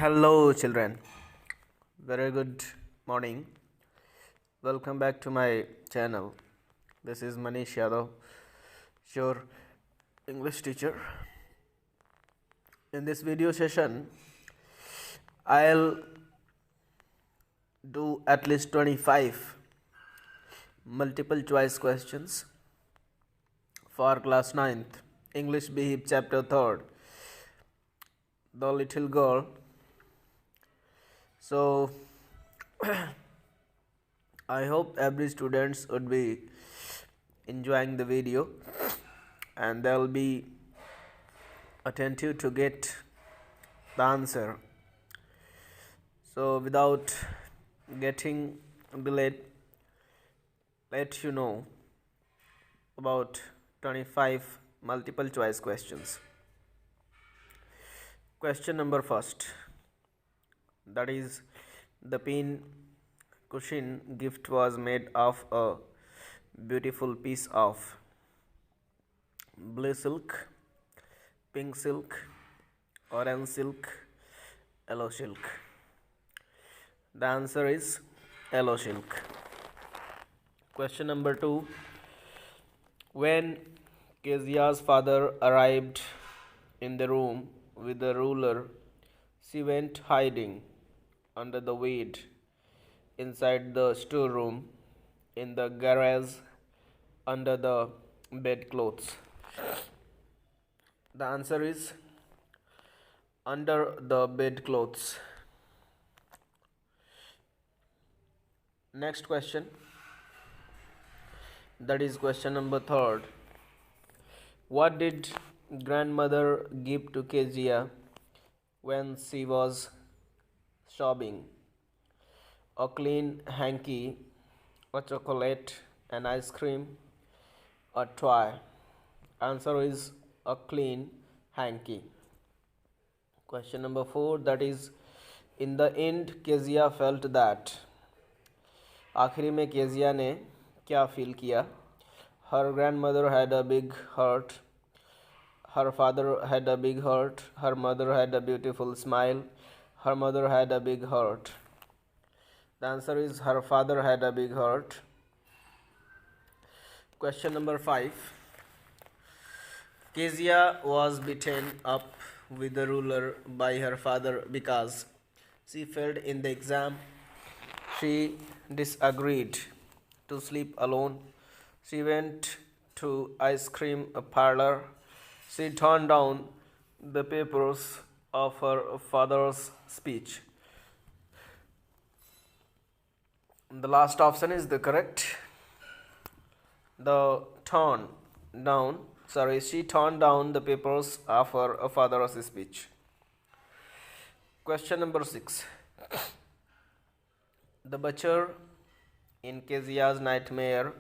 Hello, children. Very good morning. Welcome back to my channel. This is Manish Yadav, your English teacher. In this video session, I'll do at least 25 multiple choice questions for class 9th, English Behave chapter 3rd, The Little Girl. So I hope every students would be enjoying the video and they'll be attentive to get the answer. So without getting delayed, let you know about 25 multiple choice questions. Question number first, that is, the pin cushion gift was made of a beautiful piece of blue silk, pink silk, orange silk, yellow silk. The answer is yellow silk. Question number 2, when Kezia's father arrived in the room with the ruler, she went hiding under the bed, inside the storeroom, in the garage, under the bedclothes. The answer is under the bedclothes. Next question, that is question number 3rd. What did grandmother give to Kezia when she was sobbing? A clean hanky, a chocolate, an ice cream, a toy. Answer is a clean hanky. Question number 4, that is, in the end Kezia felt that. आखिरी में Kezia ने क्या feel किया? Her grandmother had a big heart. Her father had a big heart. Her mother had a beautiful smile. Her mother had a big heart. The answer is her father had a big heart. Question number 5. Kezia was beaten up with a ruler by her father because she failed in the exam. She disagreed to sleep alone. She went to ice cream parlor. She turned down the papers of her father's speech. The last option is the correct. She turned down the papers of her father's speech. Question number 6. The butcher in Kezia's nightmare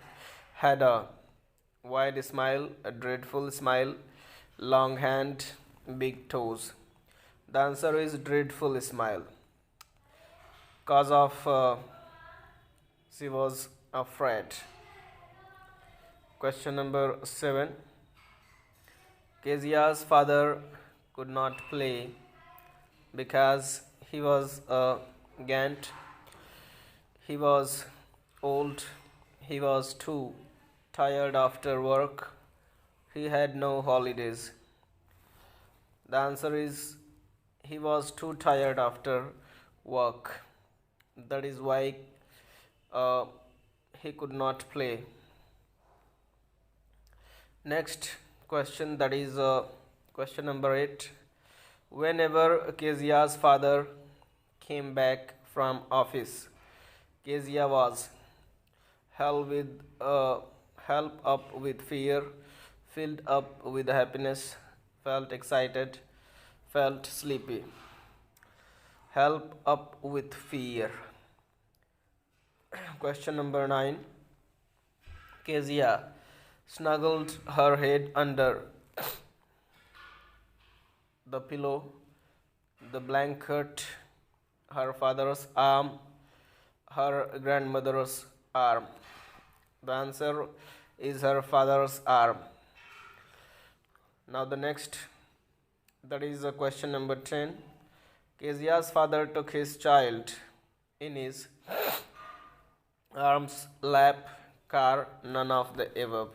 had a wide smile, a dreadful smile, long hand, big toes. The answer is dreadful smile. Cause of she was afraid. Question number 7. Kezia's father could not play because he was a gant. He was old. He was too tired after work. He had no holidays. The answer is he was too tired after work. That is why he could not play. Next question, that is question number 8. Whenever Kezia's father came back from office, Kezia was held up with fear, filled up with happiness, felt excited, felt sleepy. Held up with fear. Question number 9. Kezia snuggled her head under the pillow, the blanket, her father's arm, her grandmother's arm. The answer is her father's arm. Now the next, that is question number 10. Kezia's father took his child in his arms, lap, car, none of the above.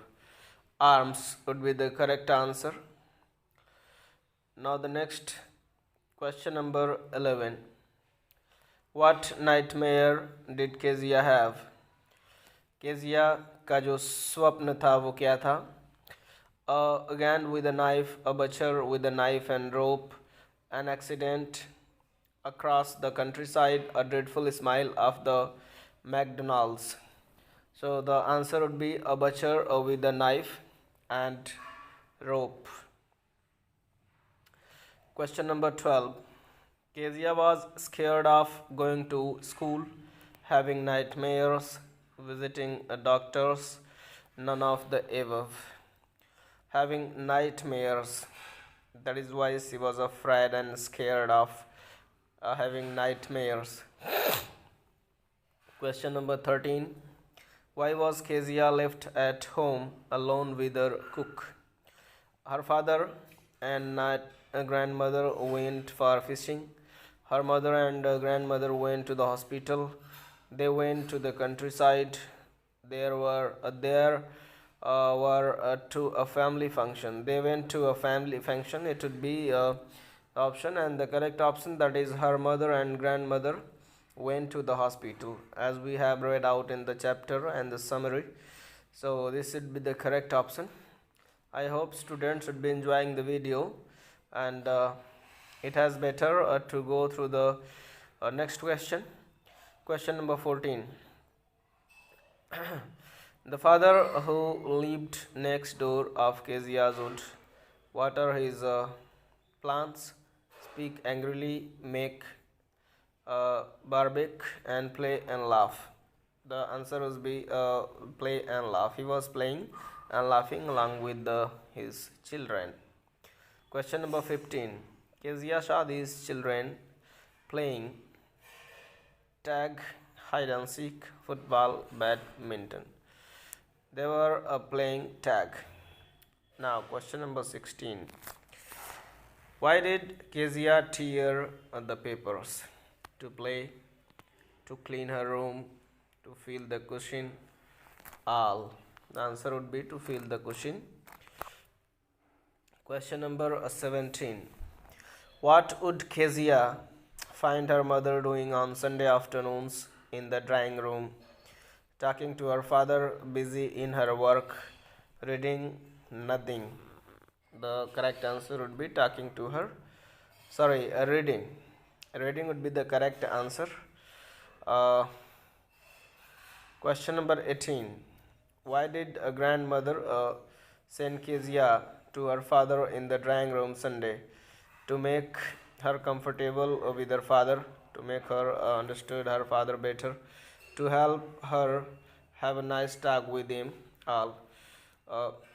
Arms would be the correct answer. Now the next question number 11. What nightmare did Kezia have? Kezia का जो स्वप्न था वो क्या था? Again with a knife, a butcher with a knife and rope, an accident across the countryside, a dreadful smile of the McDonald's. So the answer would be a butcher with a knife and rope. Question number 12. Kezia was scared of going to school, having nightmares, visiting doctors, none of the above. Having nightmares, that is why she was afraid and scared of having nightmares. Question number 13. Why was Kezia left at home alone with her cook? Her father and grandmother went for fishing. Her mother and grandmother went to the hospital. They went to the countryside. There were to a family function. They went to a family function. It would be option, and the correct option, that is her mother and grandmother went to the hospital, as we have read out in the chapter and the summary. So this should be the correct option. I hope students should be enjoying the video, and it has better to go through the next question. Question number 14. The father who lived next door of Kezia's would water his plants, speak angrily, make barbecue, and play and laugh. The answer would be play and laugh. He was playing and laughing along with his children. Question number 15. Kezia saw these children playing tag, hide and seek, football, badminton. They were playing tag. Now question number 16. Why did Kezia tear the papers? To play, to clean her room, to feel the cushion, all. The answer would be to feel the cushion. Question number 17. What would Kezia find her mother doing on Sunday afternoons in the drawing room? Talking to her father, busy in her work, reading, nothing. The correct answer would be talking to her. Reading. Reading would be the correct answer. Question number 18. Why did a grandmother send Kezia to her father in the drawing room Sunday? To make her comfortable with her father, to make her understood her father better, to help her have a nice talk with him. All.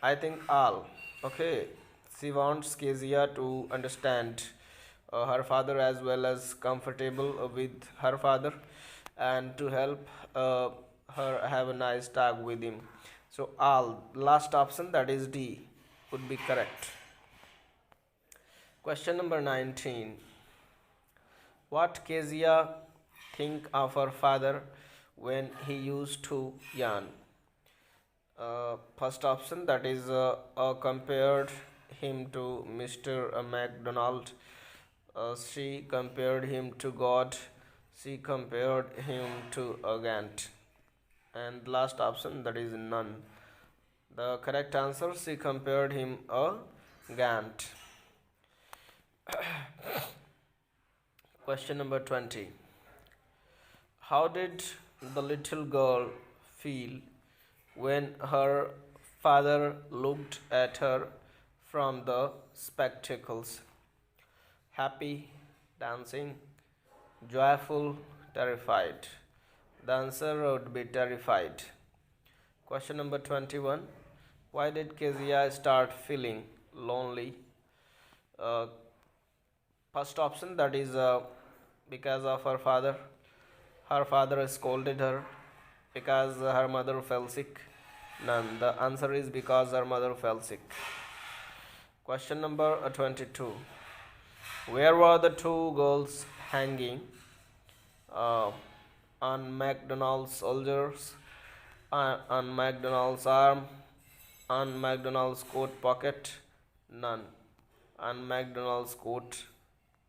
I think all. Okay. She wants Kezia to understand her father as well as comfortable with her father, and to help her have a nice talk with him. So all, last option, that is D, would be correct. Question number 19. What Kezia think of her father when he used to yawn? First option, that is compared him to Mr. McDonald. She compared him to God. She compared him to a Gant. And last option, that is none. The correct answer, she compared him a Gant. Question number 20. How did the little girl feel when her father looked at her from the spectacles? Happy, dancing, joyful, terrified. The answer would be terrified. Question number 21. Why did Kezia start feeling lonely? First option, that is because of her father. Her father scolded her. Because her mother fell sick. None. The answer is because her mother fell sick. Question number 22. Where were the two girls hanging uh, on McDonald's soldiers, on McDonald's arm, on McDonald's coat pocket? None. On McDonald's coat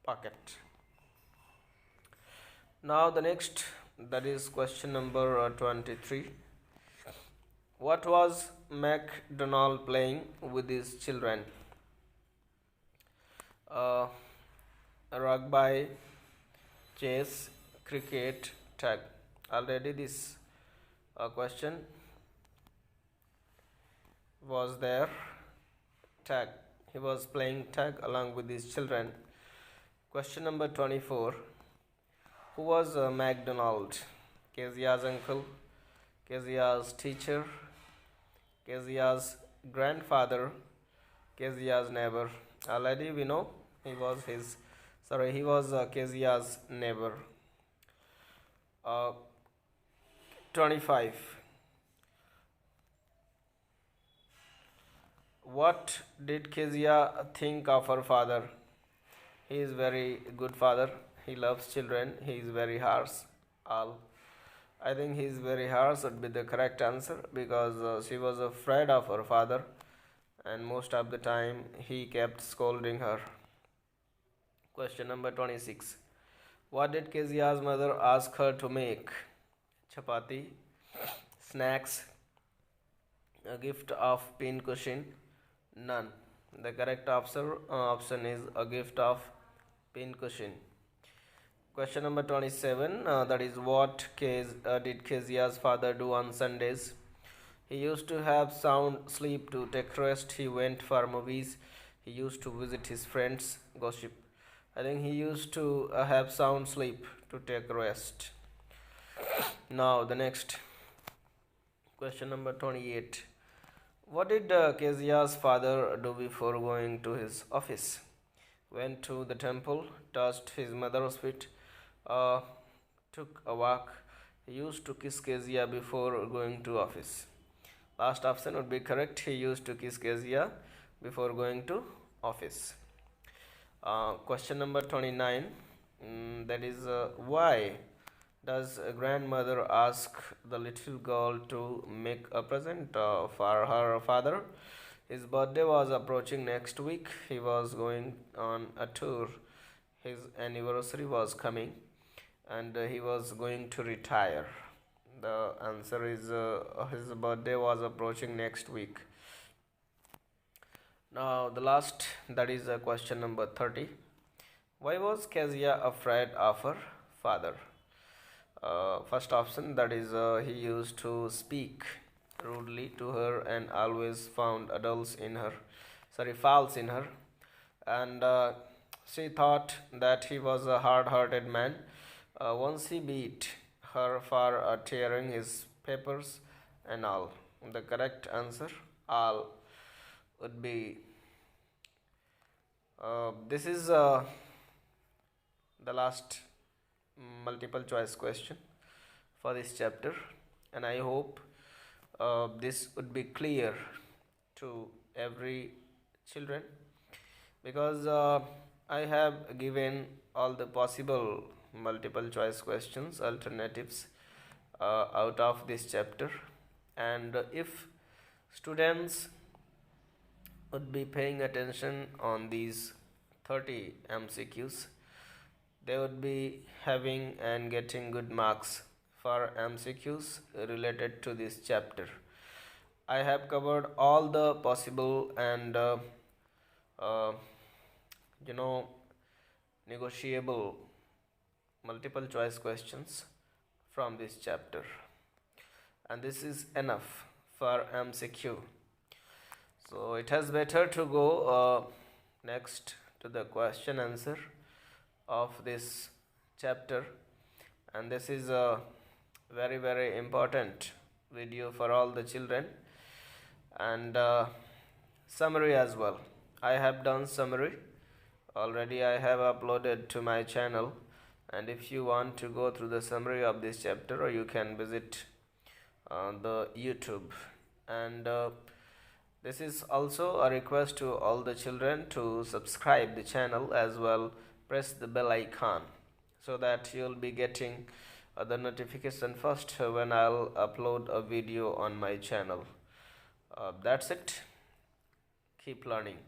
pocket. Now the next, that is question number 23. What was MacDonald playing with his children? Uh, Rugby, chess, cricket, tag. Already this question was there. Tag. He was playing tag along with his children. Question number 24. Who was MacDonald? Kezia's uncle, Kezia's teacher, Kezia's grandfather, Kezia's neighbor. Already we know he was Kezia's neighbor. 25. What did Kezia think of her father? He is very good father. He loves children. He is very harsh. I think he is very harsh would be the correct answer, because she was afraid of her father, and most of the time he kept scolding her. Question number 26. What did Kezia's mother ask her to make? Chapati, snacks, a gift of pin cushion? None. The correct option is a gift of pin cushion. Question number 27, that is, what did Kezia's father do on Sundays? He used to have sound sleep to take rest. He went for movies. He used to visit his friends, gossip. I think he used to have sound sleep to take rest. Now the next, question number 28. What did Kezia's father do before going to his office? Went to the temple, touched his mother's feet, took a walk. He used to kiss Kezia before going to office. Last option would be correct. He used to kiss Kezia before going to office. Question number 29, that is, why does a grandmother ask the little girl to make a present for her father? His birthday was approaching next week. He was going on a tour. His anniversary was coming, and he was going to retire. The answer is his birthday was approaching next week. Now the last, that is question number 30. Why was Kezia afraid of her father? First option, that is, he used to speak rudely to her and always found faults in her, and she thought that he was a hard-hearted man. Once he beat her for tearing his papers and all. The correct answer, all, would be this is the last multiple choice question for this chapter, and I hope this would be clear to every children, because I have given all the possible multiple choice questions, alternatives out of this chapter, and if students would be paying attention on these 30 MCQs, they would be having and getting good marks for MCQs related to this chapter. I have covered all the possible and negotiable multiple choice questions from this chapter, and this is enough for MCQ. So it has better to go next to the question answer of this chapter, and this is a very, very important video for all the children, and summary as well. I have done summary already. I have uploaded to my channel, and if you want to go through the summary of this chapter, or you can visit the YouTube. And this is also a request to all the children to subscribe the channel as well. Press the bell icon so that you'll be getting the notification first when I'll upload a video on my channel. That's it. Keep learning.